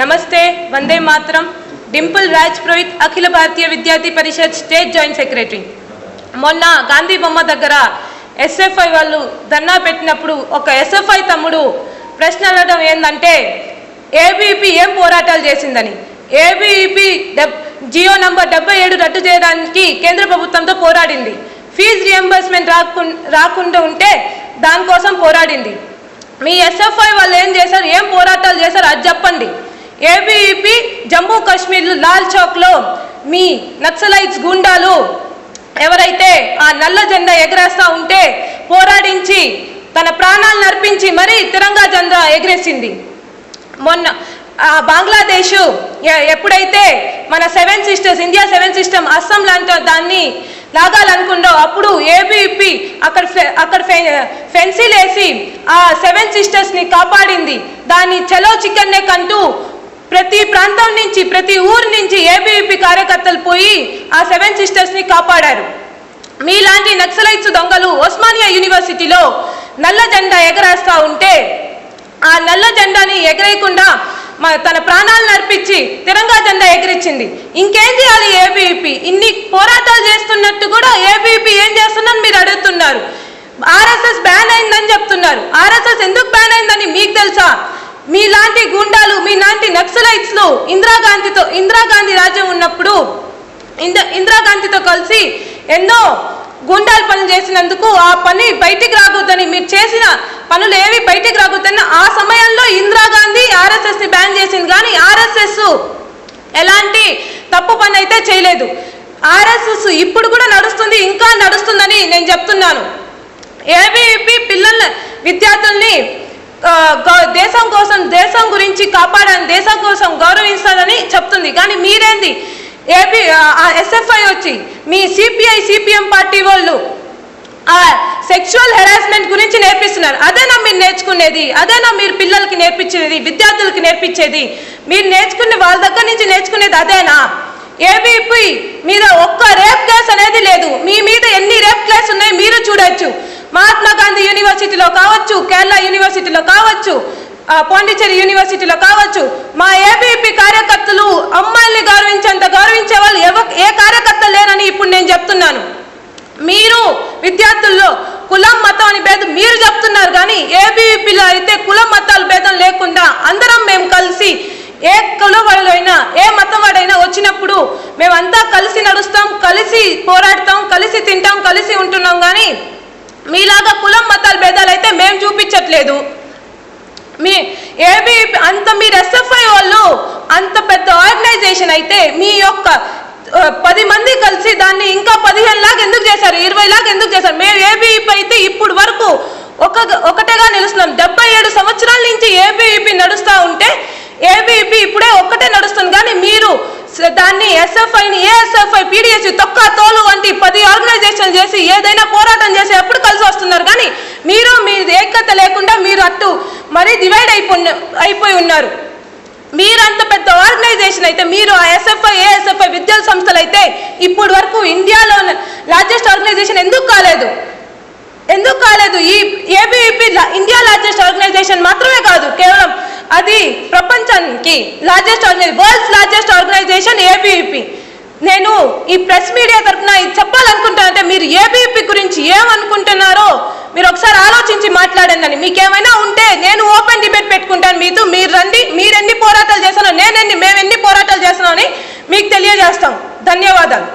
నమస్తే, వందే మాతరం. డింపుల్ రాజ్ పురోహిత్, అఖిల భారతీయ విద్యార్థి పరిషత్ state joint secretary. మొన్న గాంధీ బొమ్మ దగ్గర ఎస్ఎఫ్ఐ వాళ్ళు ధర్నా పెట్టినప్పుడు ఒక ఎస్ఎఫ్ఐ తమ్ముడు ప్రశ్న అడగడం ఏంటంటే ఏబీవీపీ ఏం పోరాటాలు చేసిందని. ఏబీవీపీ జియో నంబర్ 77 రద్దు చేయడానికి కేంద్ర ప్రభుత్వంతో పోరాడింది. ఫీజు రియంబర్స్మెంట్ రాకుండా ఉంటే దానికోసం పోరాడింది. మీ ఎస్ఎఫ్ఐ వాళ్ళు ఏం చేశారు, ఏం పోరాటాలు చేశారు అది చెప్పండి. ఏబీవీపీ జమ్మూ కాశ్మీర్ లాల్ చౌక్లో మీ నక్సలైట్స్ గుండాలు ఎవరైతే ఆ నల్ల జెండా ఎగరేస్తూ ఉంటే పోరాడించి తన ప్రాణాలను అర్పించి మరీ తిరంగా జెండా ఎగరేసింది. మొన్న బంగ్లాదేశ్ ఎప్పుడైతే మన 7 సిస్టర్స్ ఇండియా 7 సిస్టమ్ అస్సాం లాంటి దాన్ని లాగాలనుకుందో అప్పుడు ఏబీవీపీ అక్కడ ఫెన్సీలు వేసి ఆ 7 సిస్టర్స్ని కాపాడింది. దాన్ని చలో చికెన్ నెక్ అంటూ ప్రతి ప్రాంతం నుంచి ప్రతి ఊరు నుంచి ఏబీవీపీ కార్యకర్తలు పోయి ఆ 7 సిస్టర్స్ని కాపాడారు. మీలాంటి నక్సలైట్స్ దొంగలు ఉస్మానియా యూనివర్సిటీలో నల్ల జెండా ఎగరేస్తూ ఉంటే ఆ నల్ల జెండాని ఎగరేయకుండా తన ప్రాణాలను అర్పించి తిరంగా జెండా ఎగిరించింది. ఇంకేం చేయాలి ఏబీవీపీ? ఇన్ని పోరాటాలు చేస్తున్నట్టు కూడా ఏబీవీపీ ఏం చేస్తుందని మీరు అడుగుతున్నారు. ఆర్ఎస్ఎస్ బ్యాన్ అయిందని చెప్తున్నారు. ఆర్ఎస్ఎస్ ఎందుకు బ్యాన్ అయిందని మీకు తెలుసా? మీలాంటి గుండాలు, మీలాంటి నక్సలైట్స్లు ఇందిరాగాంధీ రాజ్యం ఉన్నప్పుడు ఇందిరాగాంధీతో కలిసి ఎన్నో గుండాలు పనులు చేసినందుకు ఆ పని బయటికి రాకూడదని, మీరు చేసిన పనులు ఏవి బయటికి రాకూడదని ఆ సమయంలో ఇందిరాగాంధీ ఆర్ఎస్ఎస్ని బ్యాన్ చేసింది. కానీ ఆర్ఎస్ఎస్ ఎలాంటి తప్పు పని అయితే చేయలేదు. ఆర్ఎస్ఎస్ ఇప్పుడు కూడా నడుస్తుంది, ఇంకా నడుస్తుందని నేను చెప్తున్నాను. ఏబీవీపీ విద్యార్థుల్ని దేశం గురించి కాపాడని, దేశం కోసం గౌరవిస్తారని చెప్తుంది. కానీ మీరేంది ఎస్ఎఫ్ఐ వచ్చి మీ సిపిఎం పార్టీ వాళ్ళు ఆ సెక్షువల్ హెరాస్మెంట్ గురించి నేర్పిస్తున్నారు. అదేనా మీరు నేర్చుకునేది? అదేనా మీరు పిల్లలకి నేర్పించేది, విద్యార్థులకి నేర్పించేది? మీరు నేర్చుకునే వాళ్ళ దగ్గర నుంచి నేర్చుకునేది అదేనా? ఏబీవీపీ మీద ఒక్క రేప్ కేసు అనేది లేదు. మీ మీద ఎన్ని రేప్ కేసు ఉన్నాయి మీరు చూడొచ్చు. మహాత్మా గాంధీ యూనివర్సిటీలో కావచ్చు, కేరళ యూనివర్సిటీలో కావచ్చు, పాండిచ్చేరి యూనివర్సిటీలో కావచ్చు, మా ఏబీవీపీ కార్యకర్తలు అమ్మాయిల్ని గౌరవించేంత గౌరవించే వాళ్ళు ఏ కార్యకర్తలు లేరని ఇప్పుడు నేను చెప్తున్నాను. మీరు విద్యార్థుల్లో కులం మతం అని భేదం మీరు చెప్తున్నారు. కానీ ఏబీవీపీలో అయితే కులం మతాల భేదం లేకుండా అందరం మేము కలిసి ఏ కులవాడైనా ఏ మతం వాడైనా వచ్చినప్పుడు మేమంతా కలిసి నడుస్తాం, కలిసి పోరాడతాం, కలిసి తింటాం, కలిసి ఉంటున్నాం. కానీ మీలాగా కులం మతాల భేదాలు అయితే మేము చూపించట్లేదు. మీ ఏబీవీపీ మీరు ఎస్ఎఫ్ఐ వాళ్ళు అంత పెద్ద ఆర్గనైజేషన్ అయితే మీ యొక్క 10 మంది కలిసి దాన్ని ఇంకా 15 లాగా ఎందుకు చేశారు, 20 లాగా ఎందుకు చేశారు? మేము ఏబీవీపీ అయితే ఇప్పుడు వరకు ఒకటేగా నిలుస్తున్నాం. 77 సంవత్సరాల నుంచి ఏబీవీపీ నడుస్తూ ఉంటే ఏబీవీపీ ఇప్పుడే ఒక్కటే నడుస్తుంది. కానీ మీరు దాన్ని ఎస్ఎఫ్ఐని ఏఎస్ఎఫ్ఐ పీడిఎస్ తొక్క తోలు వంటి 10 ఆర్గనైజేషన్ చేసి ఏదైనా పోరాటం చేసి ఎప్పుడు కలిసి వస్తున్నారు. కానీ మీరు మీ ఏకత లేకుండా మీరు అటు మరీ డివైడ్ అయిపోయి ఉన్నారు. మీరు అంత పెద్ద ఆర్గనైజేషన్ అయితే మీరు ఆ ఎస్ఎఫ్ఐ ఏఎస్ఎఫ్ఐ విద్యా సంస్థలు అయితే ఇప్పటి వరకు ఇండియాలో లార్జెస్ట్ ఆర్గనైజేషన్ ఎందుకు కాలేదు? ఈ ఏబీవీపీ ఇండియా లార్జెస్ట్ ఆర్గనైజేషన్ మాత్రమే కాదు, కేవలం అది ప్రపంచానికి వరల్డ్స్ లార్జెస్ట్ ఆర్గనైజేషన్ ఏబీవీపీ. నేను ఈ ప్రెస్ మీడియా తరఫున చెప్పాలనుకుంటానంటే మీరు ఏబీవీపీ గురించి ఏమనుకుంటున్నారో మీరు ఒకసారి ఆలోచించి మాట్లాడండి. మీకేమైనా ఉంటే నేను ఓపెన్ డిబేట్ పెట్టుకుంటాను మీతో. మీరు రండి, మీరు ఎన్ని పోరాటాలు చేస్తానో మేము ఎన్ని పోరాటాలు చేస్తున్నామని మీకు తెలియజేస్తాం. ధన్యవాదాలు.